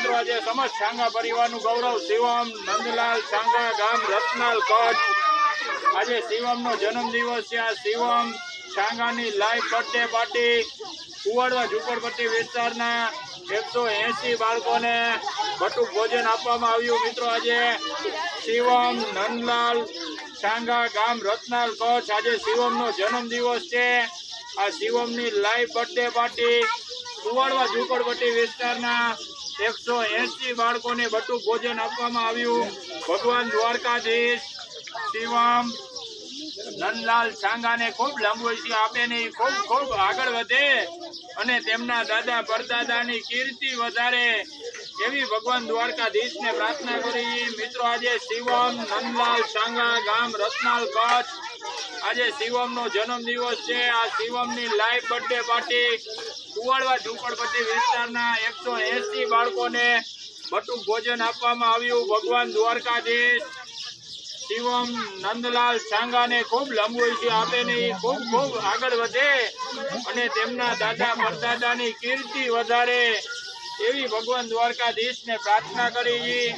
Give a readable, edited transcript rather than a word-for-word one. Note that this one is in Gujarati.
મિત્રો આજે સમસ્ત છાંગા પરિવારનું ગૌરવ શિવમ નંદલાલ છાંગા ગામ રત્નાલ કચ્છ। આજે શિવમનો જન્મદિવસ છે। આ શિવમ છાંગાની લાઈવ બર્થડે પાર્ટી કુવાડવા ઝુંપડપટ્ટી વિસ્તારના 180 બાળકોને બટુક ભોજન આપવામાં આવ્યું। મિત્રો આજે શિવમ નંદલાલ છાંગા ગામ રત્નાલ કચ્છ આજે શિવમનો જન્મદિવસ છે। આ શિવમની લાઈવ બર્થડે પાર્ટી કુવાડવા ઝુંપડપટ્ટી વિસ્તારના 180 બાળકોને બટુક ભોજન આપવામાં આવ્યું। ભગવાન દ્વારકાધીશ શિવમ નંદલાલ છાંગાને ખૂબ લાંબુ આપે ને ખૂબ ખૂબ આગળ વધે અને તેમના દાદા પરદાદાની કીર્તિ વધારે એવી ભગવાન દ્વારકાધીશને પ્રાર્થના કરી। મિત્રો આજે શિવમ નંદલાલ છાંગા ગામ રત્નાલ કચ્છ આજે શિવમનો જન્મદિવસ છે। આ શિવમની લાઈવ બર્થડે પાર્ટી કુવાડવા ઝુંપડપટ્ટી વિસ્તારના 180 બાળકોને બટુક ભોજન આપવામાં આવ્યું। ભગવાન દ્વારકાધીશ શિવમ નંદલાલ છાંગાને ખૂબ લાંબુ આપે ને ખૂબ ખૂબ આગળ વધે અને તેમના દાદા પરદાદાની કીર્તિ વધારે એવી ભગવાન દ્વારકાધીશને પ્રાર્થના કરી।